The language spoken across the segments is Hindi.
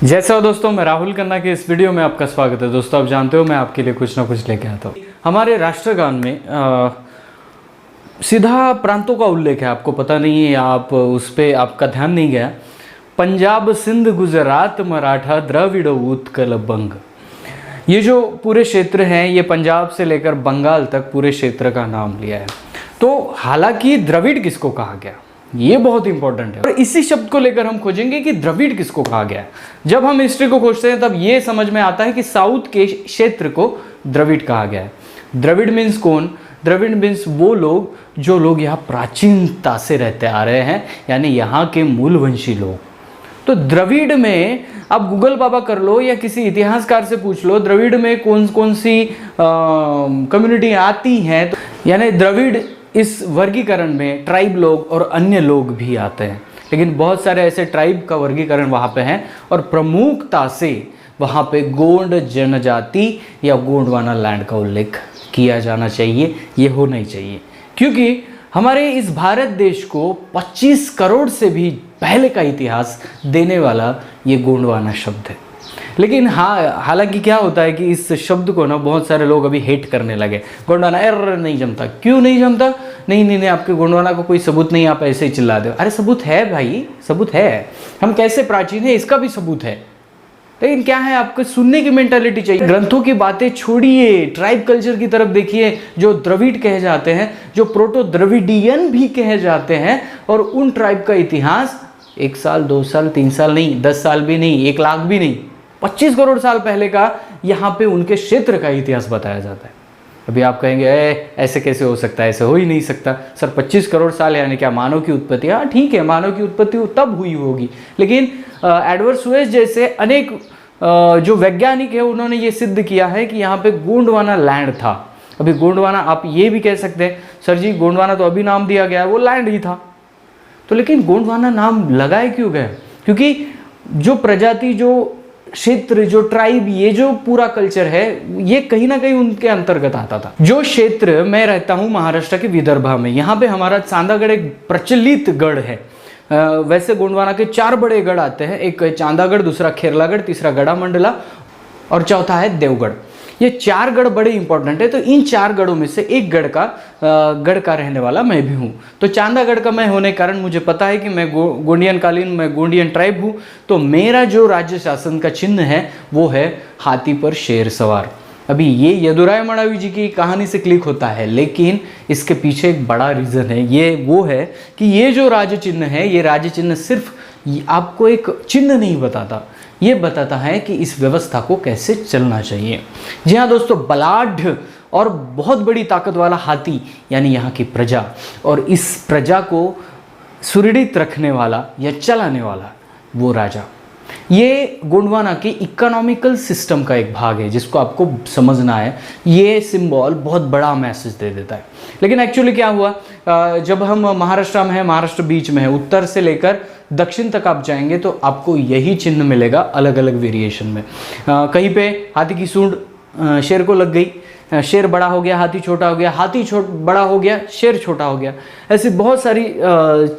जैसा हो दोस्तों, मैं राहुल खन्ना के इस वीडियो में आपका स्वागत है। दोस्तों, आप जानते हो मैं आपके लिए कुछ ना कुछ लेके आता हूँ। हमारे राष्ट्रगान में सीधा प्रांतों का उल्लेख है, आपको पता नहीं है, आप उस पर आपका ध्यान नहीं गया। पंजाब, सिंध, गुजरात, मराठा, द्रविड़, उत्कल, बंग, ये जो पूरे क्षेत्र हैं ये पंजाब से लेकर बंगाल तक पूरे क्षेत्र का नाम लिया है। तो हालांकि द्रविड़ किसको कहा गया, ये बहुत इंपॉर्टेंट है और इसी शब्द को लेकर हम खोजेंगे कि द्रविड़ किसको कहा गया है। जब हम हिस्ट्री को खोजते हैं तब ये समझ में आता है कि साउथ के क्षेत्र को द्रविड़ कहा गया है। द्रविड़ मीन्स कौन? द्रविड़ मीन्स वो लोग जो लोग यहाँ प्राचीनता से रहते आ रहे हैं, यानी यहाँ के मूलवंशी लोग। तो द्रविड़ में आप गूगल बाबा कर लो या किसी इतिहासकार से पूछ लो, द्रविड़ में कौन कौन सी कम्युनिटी आती हैं। तो यानी द्रविड़ इस वर्गीकरण में ट्राइब लोग और अन्य लोग भी आते हैं, लेकिन बहुत सारे ऐसे ट्राइब का वर्गीकरण वहाँ पे है और प्रमुखता से वहाँ पे गोंड जनजाति या गोंडवाना लैंड का उल्लेख किया जाना चाहिए। ये होना ही चाहिए, क्योंकि हमारे इस भारत देश को 25 करोड़ से भी पहले का इतिहास देने वाला ये गोंडवाना शब्द है। लेकिन हालांकि क्या होता है कि इस शब्द को ना बहुत सारे लोग अभी हेट करने लगे। गोंडवाना नहीं जमता। क्यों नहीं जमता? नहीं, आपके गोंडवाना को कोई सबूत नहीं, आप ऐसे ही चिल्ला दो। अरे सबूत है भाई, सबूत है। हम कैसे प्राचीन है इसका भी सबूत है, लेकिन क्या है, आपको सुनने की मेंटालिटी चाहिए। ग्रंथों की बातें छोड़िए, ट्राइब कल्चर की तरफ देखिए, जो द्रविड़ कहे जाते हैं, जो प्रोटो द्रविडियन भी कहे जाते हैं, और उन ट्राइब का इतिहास 1 साल 2 साल 3 साल नहीं, 10 साल भी नहीं, 1 लाख भी नहीं, 25 करोड़ साल पहले का यहाँ पे उनके क्षेत्र का इतिहास बताया जाता है। अभी आप कहेंगे ऐसे कैसे हो सकता है, ऐसे हो ही नहीं सकता सर। 25 करोड़ साल यानी क्या मानव की उत्पत्ति? हाँ ठीक है, मानव की उत्पत्ति तब हुई होगी, लेकिन एडवर्ड सुएज जैसे अनेक जो वैज्ञानिक है उन्होंने ये सिद्ध किया है कि यहाँ पे गोंडवाना लैंड था। अभी गोंडवाना, आप ये भी कह सकते हैं सर जी गोंडवाना तो अभी नाम दिया गया है, वो लैंड ही था। तो लेकिन गोंडवाना नाम लगाए क्यों गया? क्योंकि जो प्रजाति, जो क्षेत्र, जो ट्राइब, ये जो पूरा कल्चर है, ये कहीं ना कहीं उनके अंतर्गत आता था। जो क्षेत्र मैं रहता हूँ महाराष्ट्र के विदर्भा में, यहाँ पे हमारा चांदागढ़ एक प्रचलित गढ़ है। वैसे गोंडवाना के 4 बड़े गढ़ आते हैं, एक चांदागढ़, दूसरा खेरलागढ़, तीसरा गढ़ामंडला और चौथा है देवगढ़। ये 4 गढ़ बड़े इंपॉर्टेंट है। तो इन 4 गढ़ों में से एक गढ़ का रहने वाला मैं भी हूँ। तो चांदागढ़ का मैं होने कारण मुझे पता है कि मैं गोंडियन कालीन, मैं गोंडियन ट्राइब हूँ। तो मेरा जो राज्य शासन का चिन्ह है वो है हाथी पर शेर सवार। अभी ये यदुराय मडावी जी की कहानी से क्लिक होता है, लेकिन इसके पीछे एक बड़ा रीज़न है। ये वो है कि ये जो राज्य चिन्ह है, ये राज्य चिन्ह सिर्फ आपको एक चिन्ह नहीं बताता, ये बताता है कि इस व्यवस्था को कैसे चलना चाहिए। जी हाँ दोस्तों, बलाढ्य और बहुत बड़ी ताकत वाला हाथी यानी यहाँ की प्रजा, और इस प्रजा को सुदृढ़ रखने वाला या चलाने वाला वो राजा। ये गोंडवाना के इकोनॉमिकल सिस्टम का एक भाग है जिसको आपको समझना है। ये सिंबल बहुत बड़ा मैसेज दे देता है। लेकिन एक्चुअली क्या हुआ, जब हम महाराष्ट्र में है, महाराष्ट्र बीच में है, उत्तर से लेकर दक्षिण तक आप जाएंगे तो आपको यही चिन्ह मिलेगा अलग अलग वेरिएशन में। कहीं पे हाथी की सूंड शेर को लग गई, शेर बड़ा हो गया, हाथी छोटा हो गया, हाथी बड़ा हो गया, शेर छोटा हो गया। ऐसी बहुत सारी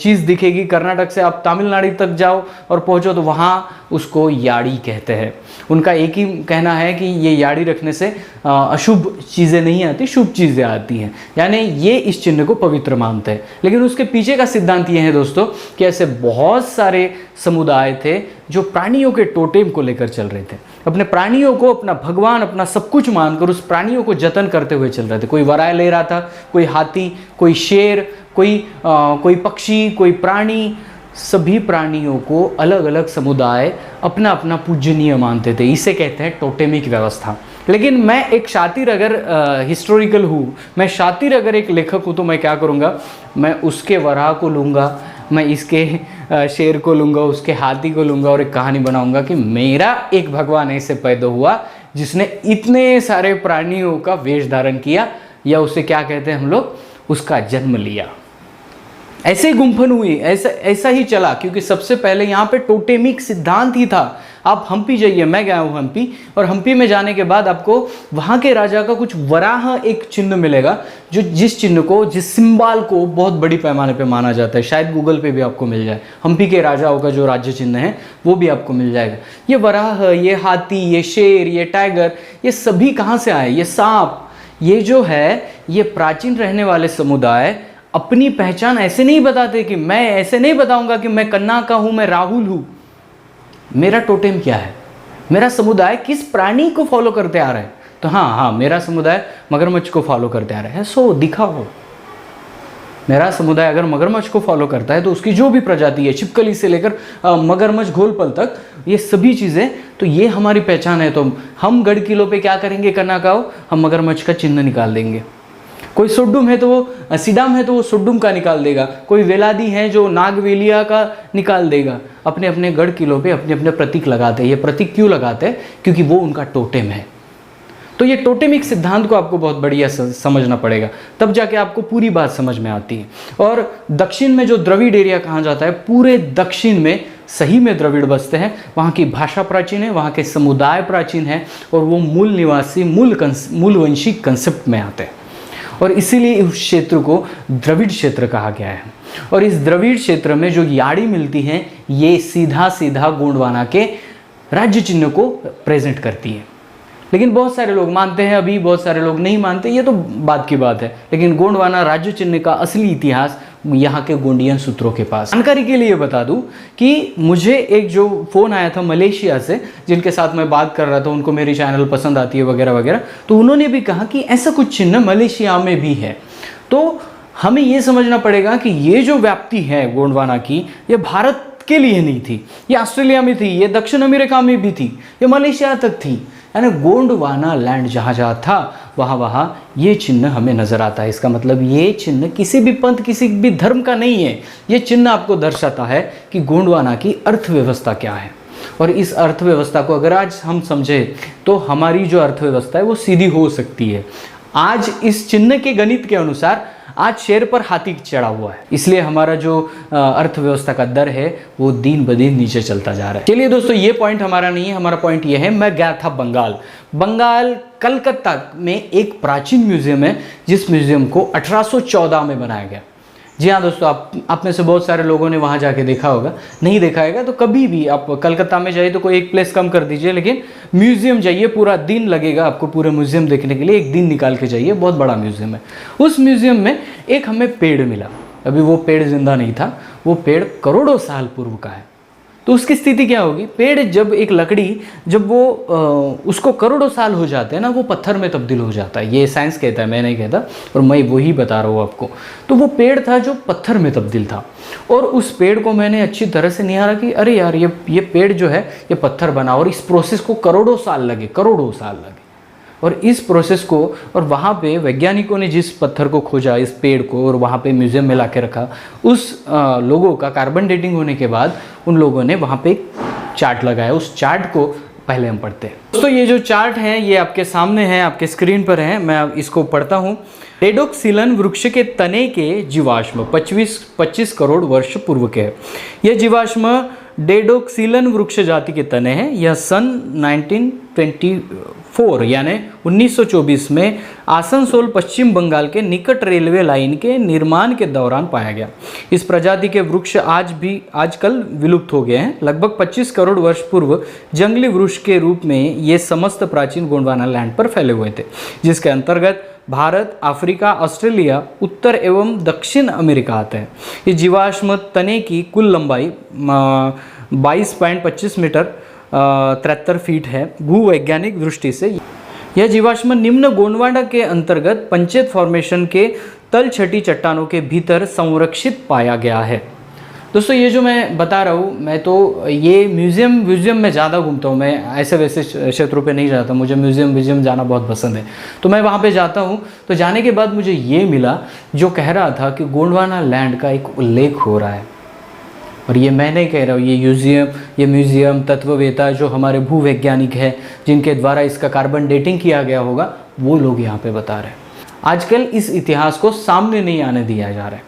चीज़ दिखेगी। कर्नाटक से आप तमिलनाडु तक जाओ और पहुंचो तो वहाँ उसको याड़ी कहते हैं। उनका एक ही कहना है कि ये याड़ी रखने से अशुभ चीज़ें नहीं आती, शुभ चीज़ें आती हैं, यानी ये इस चिन्ह को पवित्र मानते हैं। लेकिन उसके पीछे का सिद्धांत ये है दोस्तों कि ऐसे बहुत सारे समुदाय थे जो प्राणियों के टोटेम को लेकर चल रहे थे, अपने प्राणियों को अपना भगवान, अपना सब कुछ मानकर उस प्राणियों को जतन करते हुए चल रहे थे। कोई वराय ले रहा था, कोई हाथी, कोई शेर, कोई पक्षी, कोई प्राणी। सभी प्राणियों को अलग अलग समुदाय अपना अपना पूजनीय मानते थे। इसे कहते हैं टोटेमिक व्यवस्था। लेकिन मैं एक शातिर अगर हिस्टोरिकल हूँ, मैं शातिर अगर एक लेखक हूँ, तो मैं क्या करूँगा, मैं उसके वराह को लूँगा, मैं इसके शेर को लूँगा, उसके हाथी को लूँगा और एक कहानी बनाऊँगा कि मेरा एक भगवान ऐसे पैदा हुआ जिसने इतने सारे प्राणियों का वेश धारण किया, या उसे क्या कहते हैं हम लोग, उसका जन्म लिया। ऐसे ही गुम्फन हुई, ऐसा ही चला, क्योंकि सबसे पहले यहाँ पे टोटेमिक सिद्धांत ही था। आप हम्पी जाइए, मैं गया हूँ हम्पी, और हम्पी में जाने के बाद आपको वहाँ के राजा का कुछ वराह एक चिन्ह मिलेगा, जो जिस चिन्ह को, जिस सिंबल को बहुत बड़ी पैमाने पे माना जाता है। शायद गूगल पे भी आपको मिल जाए, हम्पी के राजाओं का जो राज्य चिन्ह है वो भी आपको मिल जाएगा। ये वराह, ये हाथी, ये शेर, ये टाइगर, ये सभी कहाँ से आए? ये सांप, ये जो है ये प्राचीन रहने वाले समुदाय अपनी पहचान ऐसे नहीं बताते कि मैं ऐसे नहीं बताऊंगा कि मैं कन्ना का हूं, मैं राहुल हूं। मेरा टोटेम क्या है, मेरा समुदाय किस प्राणी को फॉलो करते आ रहा है? तो हाँ, मेरा समुदाय मगरमच्छ को फॉलो करते आ रहा है। सो दिखाओ, मेरा समुदाय अगर मगरमच्छ को फॉलो करता है तो उसकी जो भी प्रजाति है, छिपकली से लेकर मगरमच्छ घोलपल तक, ये सभी चीज़ें, तो ये हमारी पहचान है। तो हम गढ़ किलो पे क्या करेंगे? कन्ना काओ, हम मगरमच्छ का चिन्ह निकाल देंगे। कोई सुड्डुम है तो वो सिडाम है तो वो सुड्डुम का निकाल देगा, कोई वेलादी है जो नागवेलिया का निकाल देगा। अपने अपने गढ़ किलो पे अपने अपने प्रतीक लगाते हैं। ये प्रतीक क्यों लगाते हैं? क्योंकि वो उनका टोटेम है। तो ये टोटेमिक सिद्धांत को आपको बहुत बढ़िया समझना पड़ेगा, तब जाके आपको पूरी बात समझ में आती है। और दक्षिण में जो द्रविड़ एरिया कहा जाता है, पूरे दक्षिण में सही में द्रविड़ बसते हैं। वहाँ की भाषा प्राचीन है, वहाँ के समुदाय प्राचीन है, और वो मूल निवासी मूलवंशी कंसेप्ट में आते हैं, और इसीलिए उस क्षेत्र को द्रविड़ क्षेत्र कहा गया है। और इस द्रविड़ क्षेत्र में जो याड़ी मिलती हैं, ये सीधा सीधा गोंडवाना के राज्य चिन्ह को प्रेजेंट करती है। लेकिन बहुत सारे लोग मानते हैं, अभी बहुत सारे लोग नहीं मानते, ये तो बात की बात है। लेकिन गोंडवाना राज्य चिन्ह का असली इतिहास यहाँ के गोंडियन सूत्रों के पास। जानकारी के लिए बता दूं कि मुझे एक जो फ़ोन आया था मलेशिया से, जिनके साथ मैं बात कर रहा था, उनको मेरी चैनल पसंद आती है वगैरह वगैरह, तो उन्होंने भी कहा कि ऐसा कुछ चिन्ह मलेशिया में भी है। तो हमें ये समझना पड़ेगा कि ये जो व्याप्ति है गोंडवाना की, ये भारत के लिए नहीं थी, ये ऑस्ट्रेलिया में थी, ये दक्षिण अमेरिका में भी थी, ये मलेशिया तक थी। यानी गोंडवाना लैंड जहाँ जहाँ था वहाँ वहाँ ये चिन्ह हमें नज़र आता है। इसका मतलब ये चिन्ह किसी भी पंथ, किसी भी धर्म का नहीं है। ये चिन्ह आपको दर्शाता है कि गोंडवाना की अर्थव्यवस्था क्या है। और इस अर्थव्यवस्था को अगर आज हम समझें तो हमारी जो अर्थव्यवस्था है वो सीधी हो सकती है। आज इस चिन्ह के गणित के अनुसार आज शेर पर हाथी चढ़ा हुआ है, इसलिए हमारा जो अर्थव्यवस्था का दर है वो दिन ब दिन नीचे चलता जा रहा है। चलिए दोस्तों, ये पॉइंट हमारा नहीं है, हमारा पॉइंट ये है, मैं गया था बंगाल कलकत्ता में एक प्राचीन म्यूजियम है, जिस म्यूजियम को 1814 में बनाया गया। जी हाँ दोस्तों, आप में से बहुत सारे लोगों ने वहाँ जाके देखा होगा, नहीं देखा होगा तो कभी भी आप कलकत्ता में जाइए तो कोई एक प्लेस कम कर दीजिए, लेकिन म्यूज़ियम जाइए, पूरा दिन लगेगा आपको पूरे म्यूज़ियम देखने के लिए, एक दिन निकाल के जाइए, बहुत बड़ा म्यूज़ियम है। उस म्यूज़ियम में एक हमें पेड़ मिला, अभी वो पेड़ जिंदा नहीं था, वो पेड़ करोड़ों साल पूर्व का है। तो उसकी स्थिति क्या होगी? पेड़ जब एक लकड़ी जब वो उसको करोड़ों साल हो जाते हैं ना, वो पत्थर में तब्दील हो जाता है। ये साइंस कहता है, मैं नहीं कहता, और मैं वही बता रहा हूँ आपको। तो वो पेड़ था जो पत्थर में तब्दील था, और उस पेड़ को मैंने अच्छी तरह से निहारा कि अरे यार ये पेड़ जो है ये पत्थर बना, और इस प्रोसेस को करोड़ों साल लगे। और इस प्रोसेस को, और वहाँ पे वैज्ञानिकों ने जिस पत्थर को खोजा, इस पेड़ को, और वहाँ पे म्यूज़ियम में ला के रखा, उस लोगों का कार्बन डेटिंग होने के बाद उन लोगों ने वहाँ पे एक चार्ट लगाया। उस चार्ट को पहले हम पढ़ते हैं। दोस्तों, ये जो चार्ट है ये आपके सामने है, आपके स्क्रीन पर है, मैं इसको पढ़ता हूँ। डेडोक्सिलन वृक्ष के तने के जीवाश्म 25 करोड़ वर्ष पूर्व के है। यह जीवाश्म डेडोक्सिलन वृक्ष जाति के तने हैं। यह सन 1924 यानी 1924 में आसनसोल पश्चिम बंगाल के निकट रेलवे लाइन के निर्माण के दौरान पाया गया। इस प्रजाति के वृक्ष आजकल विलुप्त हो गए हैं। लगभग 25 करोड़ वर्ष पूर्व जंगली वृक्ष के रूप में ये समस्त प्राचीन गोंडवाना लैंड पर फैले हुए थे, जिसके अंतर्गत भारत, अफ्रीका, ऑस्ट्रेलिया, उत्तर एवं दक्षिण अमेरिका आते हैं। इस जीवाश्म तने की कुल लंबाई 22.25 मीटर 73 फीट है। भूवैज्ञानिक दृष्टि से यह जीवाश्म निम्न गोंडवाना के अंतर्गत पंचेत फॉर्मेशन के तलछटी चट्टानों के भीतर संरक्षित पाया गया है। दोस्तों, ये जो मैं बता रहा हूँ, मैं तो ये म्यूज़ियम में ज़्यादा घूमता हूँ, मैं ऐसे वैसे क्षेत्रों पे नहीं जाता। मुझे म्यूज़ियम जाना बहुत पसंद है, तो मैं वहाँ पे जाता हूँ। तो जाने के बाद मुझे ये मिला जो कह रहा था कि गोंडवाना लैंड का एक उल्लेख हो रहा है। और ये मैं नहीं कह रहा हूँ, ये म्यूज़ियम तत्ववेता जो हमारे भूवैज्ञानिक हैं, जिनके द्वारा इसका कार्बन डेटिंग किया गया होगा, वो लोग यहाँ पर बता रहे हैं। आजकल इस इतिहास को सामने नहीं आने दिया जा रहा है।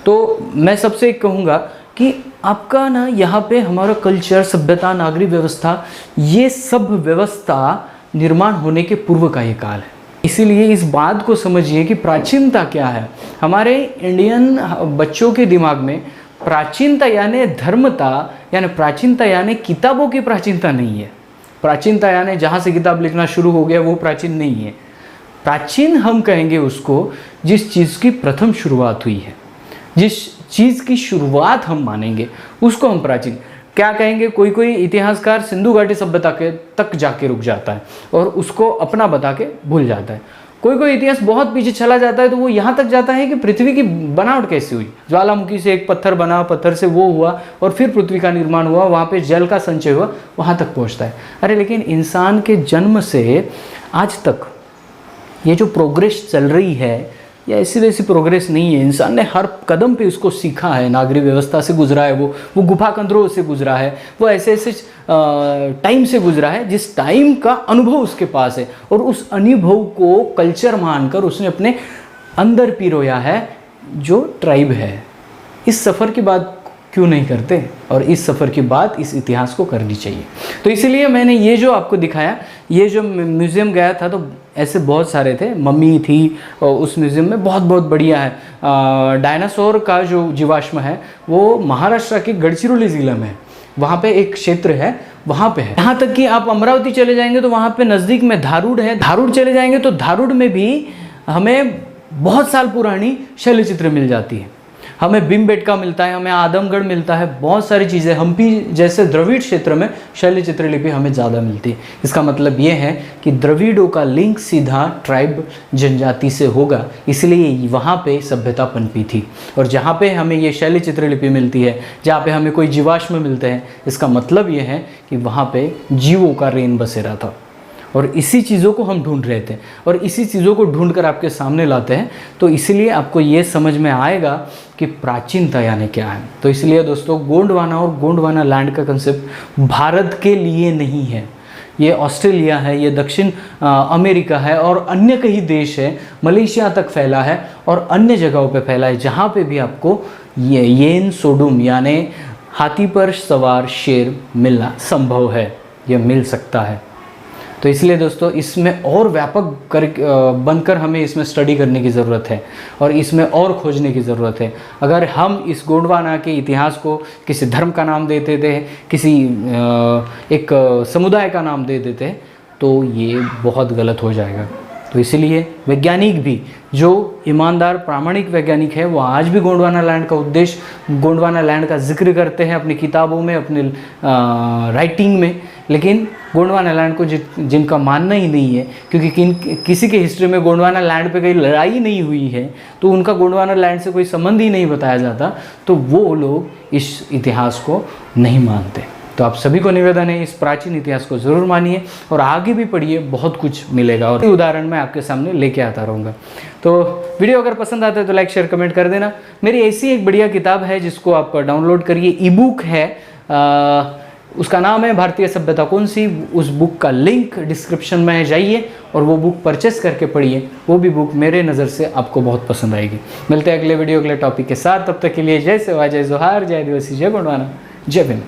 तो मैं सबसे कहूँगा कि आपका ना यहाँ पे हमारा कल्चर, सभ्यता, नागरिक व्यवस्था, ये सब व्यवस्था निर्माण होने के पूर्व का ये काल है। इसीलिए इस बात को समझिए कि प्राचीनता क्या है। हमारे इंडियन बच्चों के दिमाग में प्राचीनता यानी धर्मता, यानी प्राचीनता यानी किताबों की प्राचीनता नहीं है। प्राचीनता यानी जहाँ से किताब लिखना शुरू हो गया वो प्राचीन नहीं है। प्राचीन हम कहेंगे उसको जिस चीज़ की प्रथम शुरुआत हुई है, जिस चीज़ की शुरुआत हम मानेंगे उसको हम प्राचीन क्या कहेंगे। कोई इतिहासकार सिंधु घाटी सभ्यता के तक जाके रुक जाता है और उसको अपना बता के भूल जाता है। कोई इतिहास बहुत पीछे चला जाता है तो वो यहाँ तक जाता है कि पृथ्वी की बनावट कैसे हुई, ज्वालामुखी से एक पत्थर बना, पत्थर से वो हुआ और फिर पृथ्वी का निर्माण हुआ, वहाँ पे जल का संचय हुआ, वहाँ तक पहुँचता है। अरे लेकिन इंसान के जन्म से आज तक ये जो प्रोग्रेस चल रही है, या ऐसी वैसी प्रोग्रेस नहीं है। इंसान ने हर कदम पे उसको सीखा है, नागरिक व्यवस्था से गुजरा है, वो गुफा कंदरों से गुजरा है, वो ऐसे टाइम से गुजरा है जिस टाइम का अनुभव उसके पास है, और उस अनुभव को कल्चर मानकर उसने अपने अंदर पिरोया है जो ट्राइब है। इस सफ़र की बात क्यों नहीं करते, और इस सफ़र की बात इस इतिहास को करनी चाहिए। तो इसीलिए मैंने ये जो आपको दिखाया, ये जो म्यूज़ियम गया था तो ऐसे बहुत सारे थे, मम्मी थी और उस म्यूज़ियम में बहुत बढ़िया है। डायनासोर का जो जीवाश्म है वो महाराष्ट्र के गढ़चिरोली ज़िले में है, वहाँ पे एक क्षेत्र है, वहाँ पे है। यहाँ तक कि आप अमरावती चले जाएंगे तो वहाँ पे नज़दीक में धारूड़ है, धारूड़ चले जाएंगे तो धारूड़ में भी हमें बहुत साल पुरानी शैलचित्र मिल जाती है। हमें भीमबेटका मिलता है, हमें आदमगढ़ मिलता है, बहुत सारी चीज़ें। हम्पी जैसे द्रविड़ क्षेत्र में शैल चित्रलिपि हमें ज़्यादा मिलती है। इसका मतलब ये है कि द्रविड़ों का लिंक सीधा ट्राइब जनजाति से होगा, इसलिए वहाँ पे सभ्यता पनपी थी। और जहाँ पे हमें ये शैल चित्रलिपि मिलती है, जहाँ पे हमें कोई जीवाश्म मिलते हैं, इसका मतलब ये है कि वहाँ पे जीवों का रेन बसेरा था। और इसी चीज़ों को हम ढूंढ रहे थे और इसी चीज़ों को ढूंढ कर आपके सामने लाते हैं। तो इसलिए आपको ये समझ में आएगा कि प्राचीनता यानी क्या है। तो इसलिए दोस्तों, गोंडवाना और गोंडवाना लैंड का कंसेप्ट भारत के लिए नहीं है। ये ऑस्ट्रेलिया है, ये दक्षिण अमेरिका है और अन्य कई देश है, मलेशिया तक फैला है और अन्य जगहों पे फैला है, जहाँ पे भी आपको ये येन सोडुम यानी हाथी पर सवार शेर मिलना संभव है, ये मिल सकता है। तो इसलिए दोस्तों, इसमें और व्यापक बनकर हमें इसमें स्टडी करने की ज़रूरत है और इसमें और खोजने की ज़रूरत है। अगर हम इस गोंडवाना के इतिहास को किसी धर्म का नाम देते थे, किसी एक समुदाय का नाम दे देते, तो ये बहुत गलत हो जाएगा। तो इसीलिए वैज्ञानिक भी, जो ईमानदार प्रामाणिक वैज्ञानिक है, वो आज भी गोंडवाना लैंड का उद्देश्य, गोंडवाना लैंड का जिक्र करते हैं अपनी किताबों में, अपने राइटिंग में। लेकिन गोंडवाना लैंड को जिनका मानना ही नहीं है, क्योंकि किसी के हिस्ट्री में गोंडवाना लैंड पे कोई लड़ाई नहीं हुई है, तो उनका गोंडवाना लैंड से कोई संबंध ही नहीं बताया जाता, तो वो लोग इस इतिहास को नहीं मानते। तो आप सभी को निवेदन है, इस प्राचीन इतिहास को ज़रूर मानिए और आगे भी पढ़िए, बहुत कुछ मिलेगा और उदाहरण मैं आपके सामने लेके आता रहूँगा। तो वीडियो अगर पसंद आता है तो लाइक शेयर कमेंट कर देना। मेरी ऐसी एक बढ़िया किताब है जिसको आप डाउनलोड करिए, ई बुक है, उसका नाम है भारतीय सभ्यता कौन सी। उस बुक का लिंक डिस्क्रिप्शन में जाइए और वो बुक परचेस करके पढ़िए। वो भी बुक मेरे नज़र से आपको बहुत पसंद आएगी। मिलते हैं अगले वीडियो अगले टॉपिक के साथ, तब तक के लिए जय सेवा, जय जोहार, जय आदिवासी, जय गोंडवाना, जय भीम।